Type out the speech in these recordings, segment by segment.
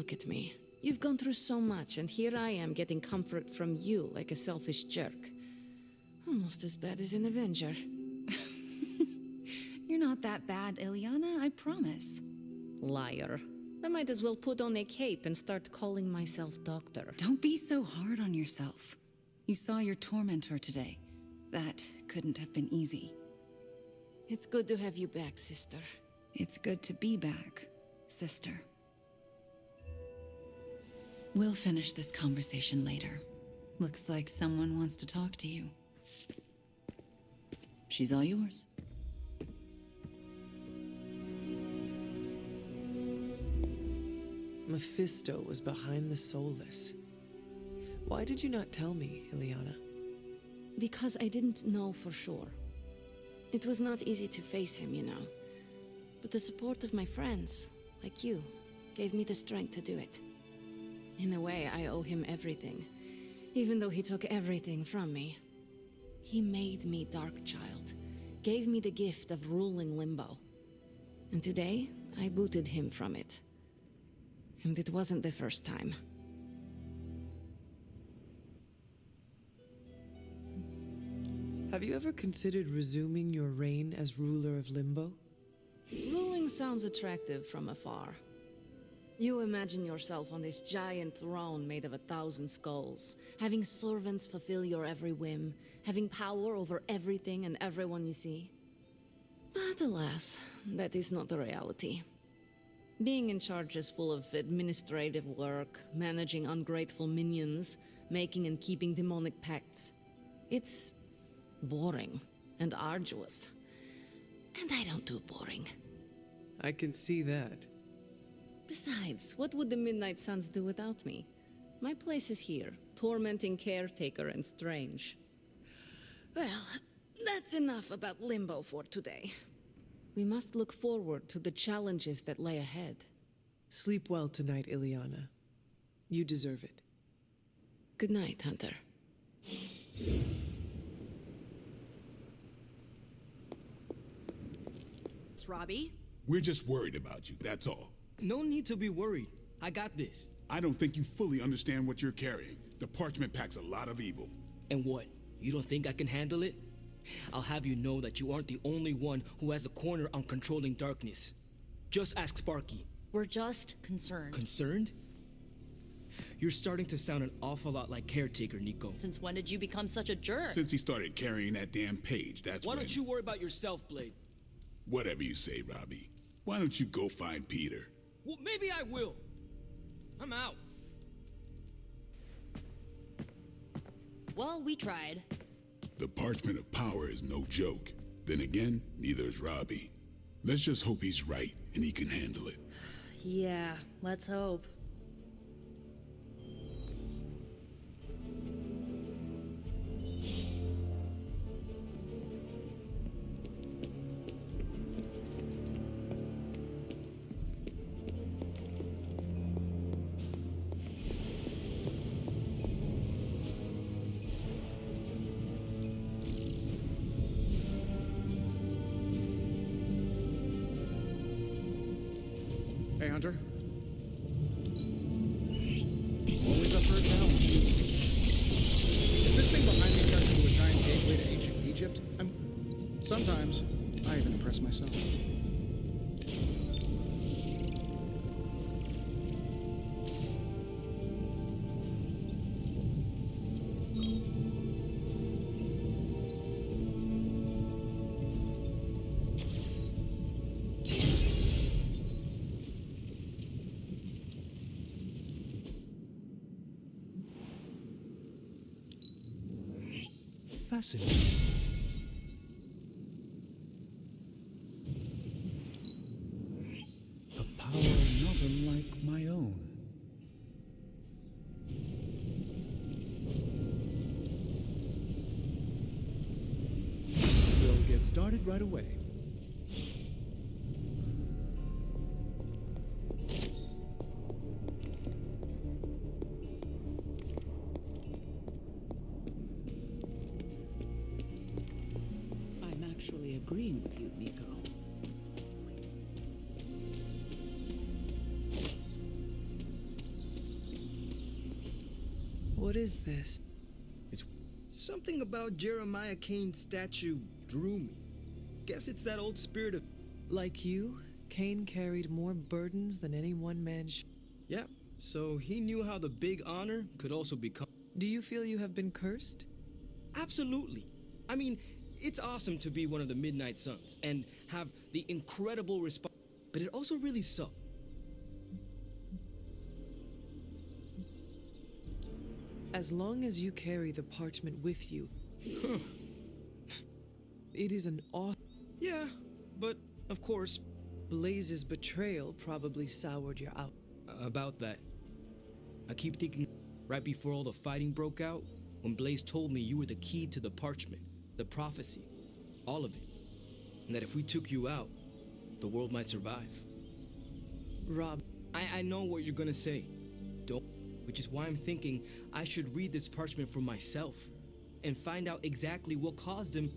Look at me. You've gone through so much, and here I am getting comfort from you like a selfish jerk. Almost as bad as an Avenger. You're not that bad, Ilyana, I promise. Liar. I might as well put on a cape and start calling myself doctor. Don't be so hard on yourself. You saw your tormentor today. That couldn't have been easy. It's good to have you back, sister. It's good to be back, sister. We'll finish this conversation later. Looks like someone wants to talk to you. She's all yours. Mephisto was behind the Soulless. Why did you not tell me, Ilyana? Because I didn't know for sure. It was not easy to face him, you know. But the support of my friends, like you, gave me the strength to do it. In a way, I owe him everything, even though he took everything from me. He made me Darkchild, gave me the gift of ruling Limbo. And today, I booted him from it. And it wasn't the first time. Have you ever considered resuming your reign as ruler of Limbo? Ruling sounds attractive from afar. You imagine yourself on this giant throne made of 1,000 skulls, having servants fulfill your every whim, having power over everything and everyone you see. But alas, that is not the reality. Being in charge is full of administrative work, managing ungrateful minions, making and keeping demonic pacts. It's boring and arduous. And I don't do boring. I can see that. Besides, what would the Midnight Suns do without me? My place is here, tormenting Caretaker and Strange. Well, that's enough about Limbo for today. We must look forward to the challenges that lay ahead. Sleep well tonight, Ilyana. You deserve it. Good night, Hunter. It's Robbie. We're just worried about you, that's all. No need to be worried. I got this. I don't think you fully understand what you're carrying. The parchment packs a lot of evil. And what? You don't think I can handle it? I'll have you know that you aren't the only one who has a corner on controlling darkness. Just ask Sparky. We're just concerned. Concerned? You're starting to sound an awful lot like Caretaker, Nico. Since when did you become such a jerk? Since he started carrying that damn page, that's Why when... don't you worry about yourself, Blade? Whatever you say, Robbie. Why don't you go find Peter? Well, maybe I will. I'm out. Well, we tried. The parchment of power is no joke. Then again, neither is Robbie. Let's just hope he's right and he can handle it. Yeah, let's hope. Hey, Hunter. Always up for a challenge. If this thing behind me turns into a giant gateway to ancient Egypt, sometimes I even impress myself. Fascinating. A power not unlike my own. We'll get started right away. I'm actually agreeing with you, Nico. What is this? It's something about Jeremiah Cain's statue drew me. Guess it's that old spirit of. Like you, Cain carried more burdens than any one man. Yeah, so he knew how the big honor could also become. Do you feel you have been cursed? Absolutely. I mean, it's awesome to be one of the Midnight Suns and have the incredible response, but it also really sucks. As long as you carry the parchment with you, it is an awful. Yeah, but of course, Blaze's betrayal probably soured your out. about that. I keep thinking right before all the fighting broke out, when Blaze told me you were the key to the parchment, the prophecy, all of it. And that if we took you out, the world might survive. Rob, I know what you're gonna say. Don't, which is why I'm thinking I should read this parchment for myself and find out exactly what caused him.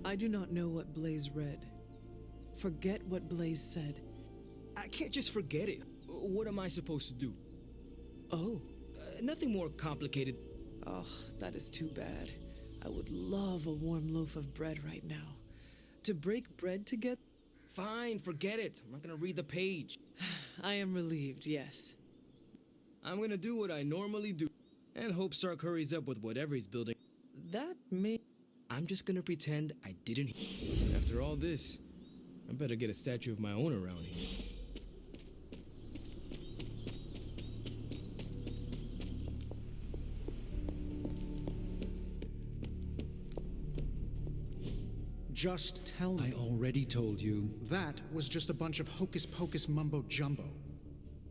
I do not know what Blaze read. Forget what Blaze said. I can't just forget it. What am I supposed to do? Oh, Nothing more complicated. oh, that is too bad. I would love a warm loaf of bread right now. To break bread together? Fine, forget it. I'm not gonna read the page. I am relieved, yes. I'm gonna do what I normally do and hope Stark hurries up with whatever he's building. That may. I'm just gonna pretend I didn't hear. After all this, I better get a statue of my own around here. Just tell me. I already told you. That was just a bunch of hocus-pocus mumbo-jumbo.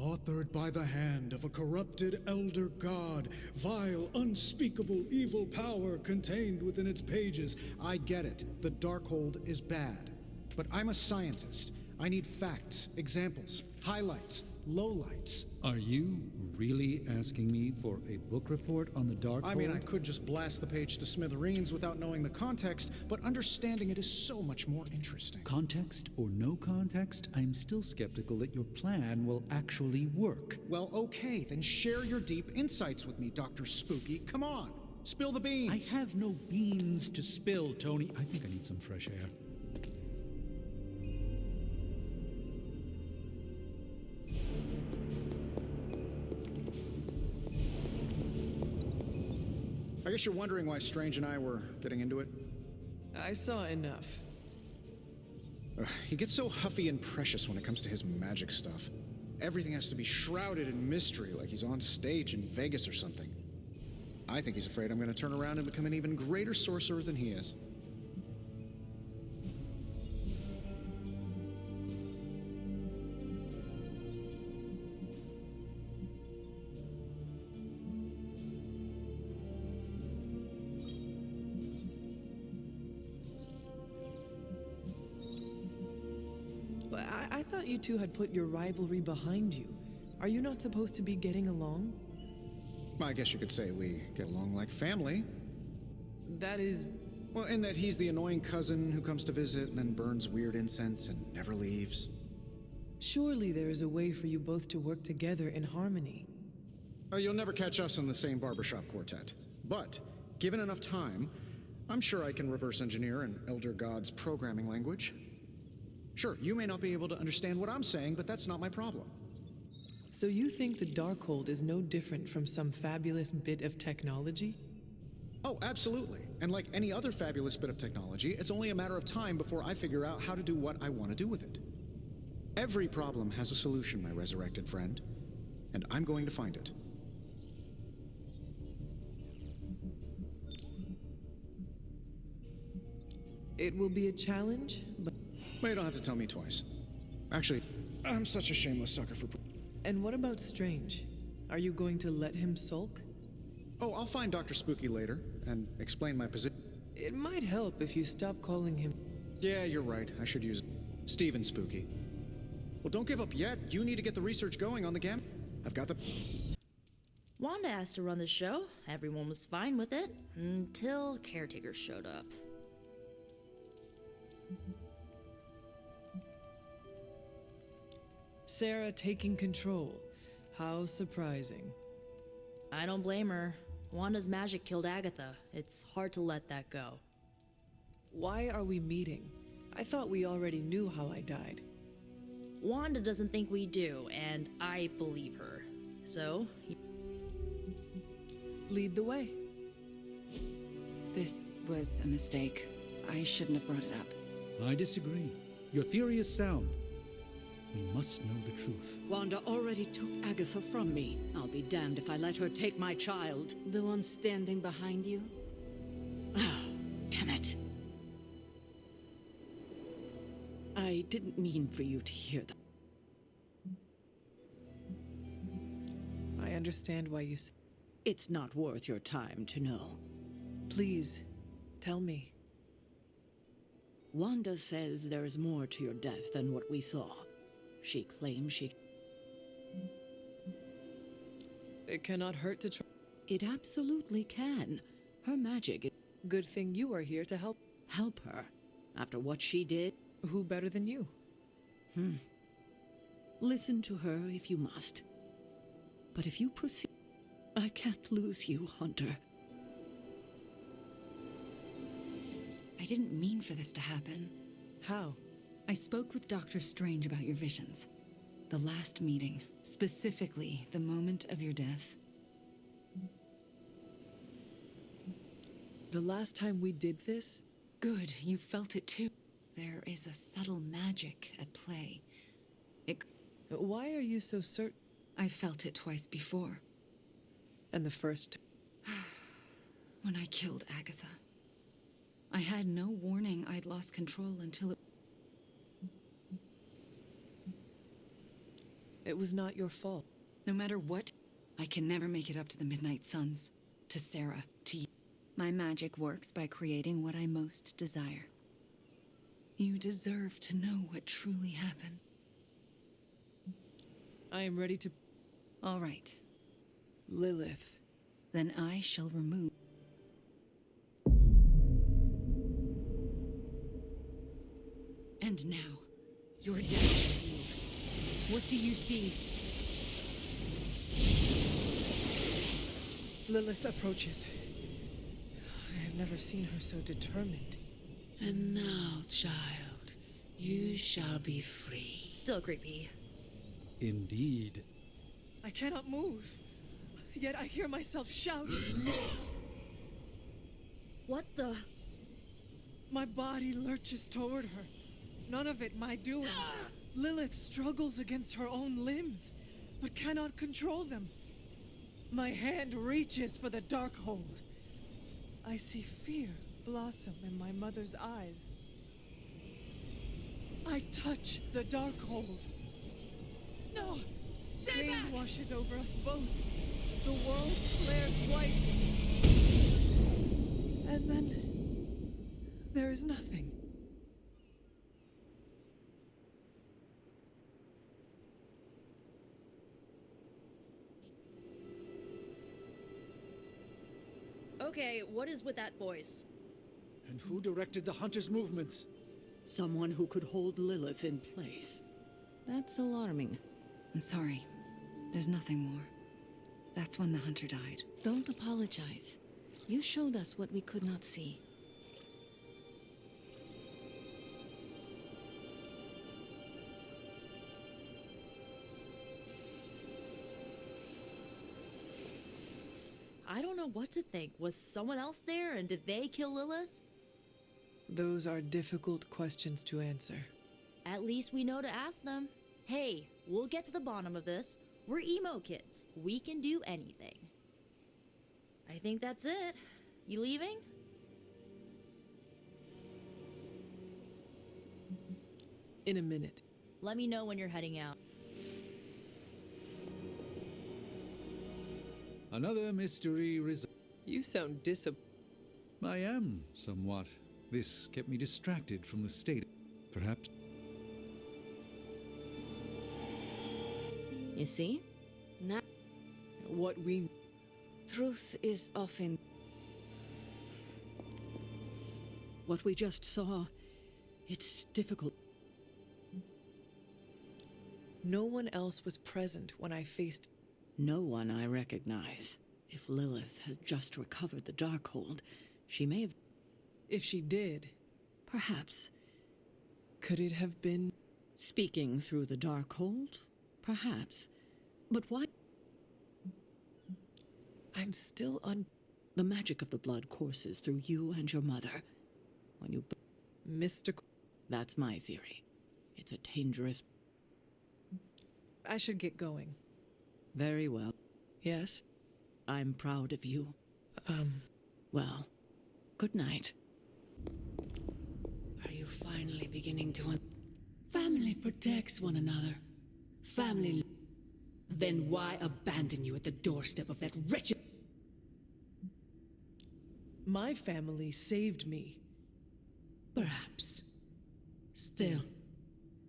Authored by the hand of a corrupted elder god, vile, unspeakable evil power contained within its pages. I get it. The Darkhold is bad. But I'm a scientist. I need facts, examples, highlights, lowlights. Are you really asking me for a book report on the Darkhold? I mean, I could just blast the page to smithereens without knowing the context, but understanding it is so much more interesting. Context or no context, I'm still skeptical that your plan will actually work. Well, okay, then share your deep insights with me, Dr. Spooky. Come on, spill the beans. I have no beans to spill, Tony. I think I need some fresh air. I guess you're wondering why Strange and I were getting into it. I saw enough. He gets so huffy and precious when it comes to his magic stuff. Everything has to be shrouded in mystery, like he's on stage in Vegas or something. I think he's afraid I'm going to turn around and become an even greater sorcerer than he is. But I thought you two had put your rivalry behind you. Are you not supposed to be getting along? I guess you could say we get along like family. That is. Well, in that he's the annoying cousin who comes to visit and then burns weird incense and never leaves. Surely there is a way for you both to work together in harmony. Oh, you'll never catch us in the same barbershop quartet. But, given enough time, I'm sure I can reverse engineer an Elder God's programming language. Sure, you may not be able to understand what I'm saying, but that's not my problem. So you think the Darkhold is no different from some fabulous bit of technology? Oh, absolutely. And like any other fabulous bit of technology, it's only a matter of time before I figure out how to do what I want to do with it. Every problem has a solution, my resurrected friend. And I'm going to find it. It will be a challenge, but... Well, you don't have to tell me twice. Actually, I'm such a shameless sucker for... And what about Strange? Are you going to let him sulk? Oh, I'll find Dr. Spooky later and explain my position. It might help if you stop calling him... Yeah, you're right. I should use Steven Spooky. Well, don't give up yet. You need to get the research going on the Gam. I've got the... Wanda asked to run the show. Everyone was fine with it until caretakers showed up. Sarah taking control. How surprising. I don't blame her. Wanda's magic killed Agatha. It's hard to let that go. Why are we meeting? I thought we already knew how I died. Wanda doesn't think we do, and I believe her. So, Lead the way. This was a mistake. I shouldn't have brought it up. I disagree. Your theory is sound. We must know the truth. Wanda already took Agatha from me. I'll be damned if I let her take my child. The one standing behind you? Damn it. I didn't mean for you to hear that. I understand why you say. It's not worth your time to know. Please, tell me. Wanda says there's more to your death than what we saw. She claims she... It cannot hurt to try. It absolutely can. Her magic... Good thing you are here to help. Help her. After what she did... Who better than you? Listen to her if you must. But if you proceed... I can't lose you, Hunter. I didn't mean for this to happen. How? I spoke with Dr. Strange about your visions. The last meeting, specifically the moment of your death. The last time we did this? Good, you felt it too. There is a subtle magic at play. Why are you so certain? I felt it twice before. And the first? When I killed Agatha. I had no warning I'd lost control until it... It was not your fault. No matter what, I can never make it up to the Midnight Suns, to Sarah, to you. My magic works by creating what I most desire. You deserve to know what truly happened. I am ready to... All right. Lilith. Then I shall remove... And now, your death is revealed. What do you see? Lilith approaches. I have never seen her so determined. And now, child, you shall be free. Still creepy. Indeed. I cannot move. Yet I hear myself shout. What the? My body lurches toward her. None of it my doing. Lilith struggles against her own limbs, but cannot control them. My hand reaches for the Darkhold. I see fear blossom in my mother's eyes. I touch the Darkhold. No! Stay Pain back! washes over us both. The world flares white. And then there is nothing. Okay, what is with that voice? And who directed the hunter's movements? Someone who could hold Lilith in place. That's alarming. I'm sorry. There's nothing more. That's when the hunter died. Don't apologize. You showed us what we could not see. I don't know what to think. Was someone else there, and did they kill Lilith? Those are difficult questions to answer. At least we know to ask them. Hey, we'll get to the bottom of this. We're emo kids. We can do anything. I think that's it. You leaving? In a minute. Let me know when you're heading out. Another mystery You sound disappointed. I am, somewhat. This kept me distracted from the state. Perhaps... You see? Now, What we... truth is often... What we just saw, it's difficult. No one else was present when I faced... No one I recognize. If Lilith had just recovered the Darkhold, she may have... If she did, Perhaps. could it have been... Speaking through the Darkhold? Perhaps. But why? I'm still The magic of the blood courses through you and your mother. When you... Mr. That's my theory. It's a dangerous... I should get going. Very well. Yes? I'm proud of you. Well, good night. Are you finally beginning to... Family protects one another. Family... Then why abandon you at the doorstep of that wretched... My family saved me. Perhaps. Still,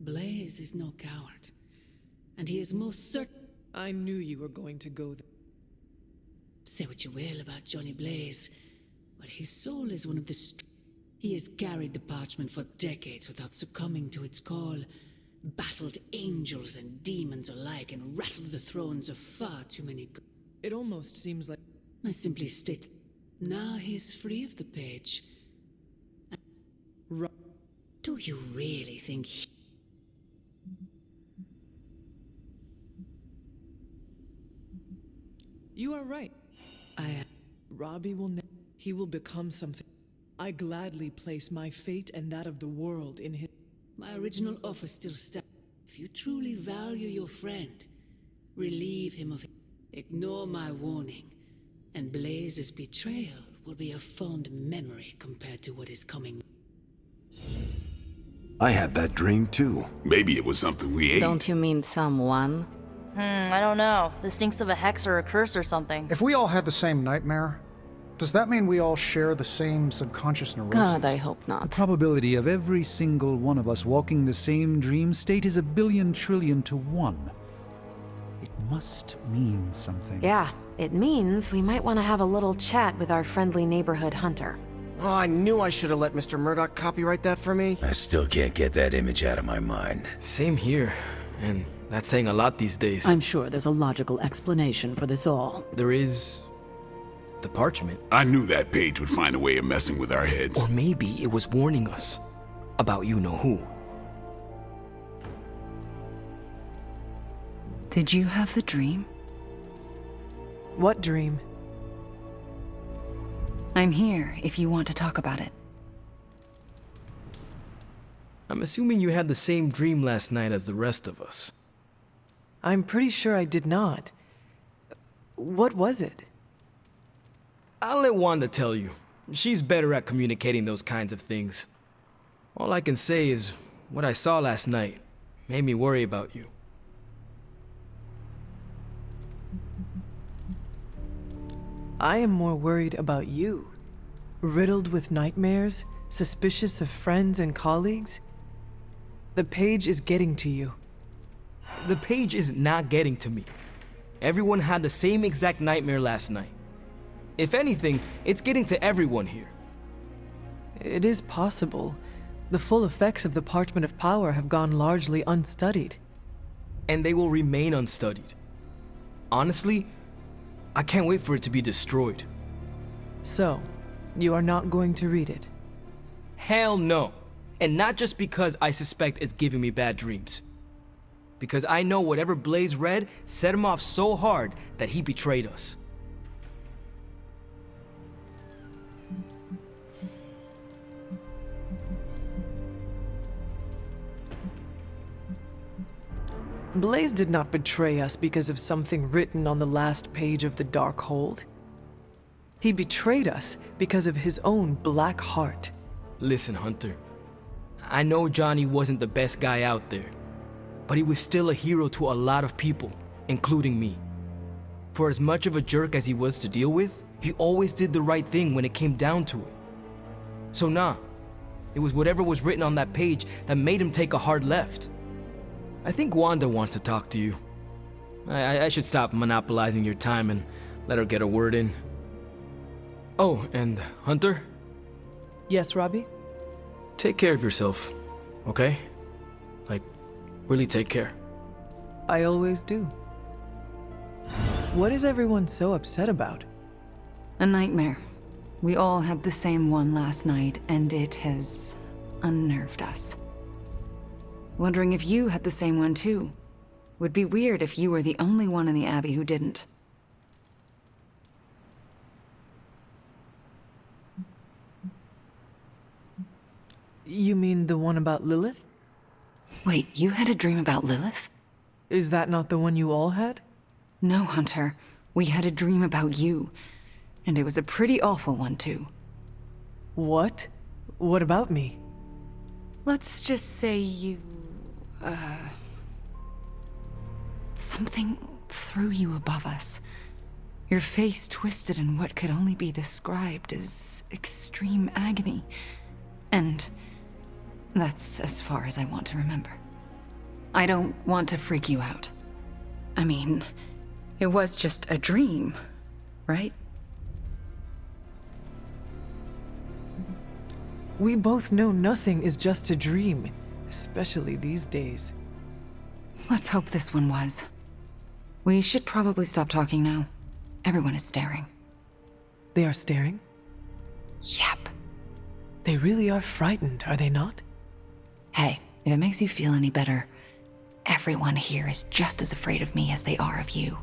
Blaze is no coward. And he is most certain... I knew you were going to go there. Say what you will about Johnny Blaze, but his soul is one of the... He has carried the parchment for decades without succumbing to its call, battled angels and demons alike, and rattled the thrones of far too many... It almost seems like... I simply state... Now he is free of the page. Do you really think he... You are right. Robbie will he will become something. I gladly place my fate and that of the world in his... My original offer still stands. If you truly value your friend, relieve him of it. Ignore my warning, and Blaze's betrayal will be a fond memory compared to what is coming. I had that dream too. Maybe it was something we ate. Don't you mean someone? I don't know. This stinks of a hex or a curse or something. If we all had the same nightmare, does that mean we all share the same subconscious neurosis? God, I hope not. The probability of every single one of us walking the same dream state is 1,000,000,000,000,000 to 1. It must mean something. Yeah, it means we might want to have a little chat with our friendly neighborhood hunter. Oh, I knew I should have let Mr. Murdoch copyright that for me. I still can't get that image out of my mind. Same here, and that's saying a lot these days. I'm sure there's a logical explanation for this all. There is... the parchment. I knew that page would find a way of messing with our heads. Or maybe it was warning us about you-know-who. Did you have the dream? What dream? I'm here if you want to talk about it. I'm assuming you had the same dream last night as the rest of us. I'm pretty sure I did not. What was it? I'll let Wanda tell you. She's better at communicating those kinds of things. All I can say is, what I saw last night made me worry about you. I am more worried about you. Riddled with nightmares, suspicious of friends and colleagues. The page is getting to you. The page is not getting to me. Everyone had the same exact nightmare last night. If anything, it's getting to everyone here. It is possible. The full effects of the Parchment of Power have gone largely unstudied. And they will remain unstudied. Honestly, I can't wait for it to be destroyed. So, you are not going to read it? Hell no. And not just because I suspect it's giving me bad dreams. Because I know whatever Blaze read set him off so hard that he betrayed us. Blaze did not betray us because of something written on the last page of the Darkhold. He betrayed us because of his own black heart. Listen, Hunter. I know Johnny wasn't the best guy out there, but he was still a hero to a lot of people, including me. For as much of a jerk as he was to deal with, he always did the right thing when it came down to it. So nah, it was whatever was written on that page that made him take a hard left. I think Wanda wants to talk to you. I should stop monopolizing your time and let her get a word in. Oh, and Hunter? Yes, Robbie? Take care of yourself, okay? Like, really take care. I always do. What is everyone so upset about? A nightmare. We all had the same one last night, and it has unnerved us. Wondering if you had the same one too. Would be weird if you were the only one in the Abbey who didn't. You mean the one about Lilith? Wait, you had a dream about Lilith? Is that not the one you all had? No, Hunter. We had a dream about you. And it was a pretty awful one, too. What? What about me? Let's just say you... something threw you above us. Your face twisted in what could only be described as extreme agony. And that's as far as I want to remember. I don't want to freak you out. I mean, it was just a dream, right? We both know nothing is just a dream, especially these days. Let's hope this one was. We should probably stop talking now. Everyone is staring. They are staring? Yep. They really are frightened, are they not? Hey, if it makes you feel any better, everyone here is just as afraid of me as they are of you.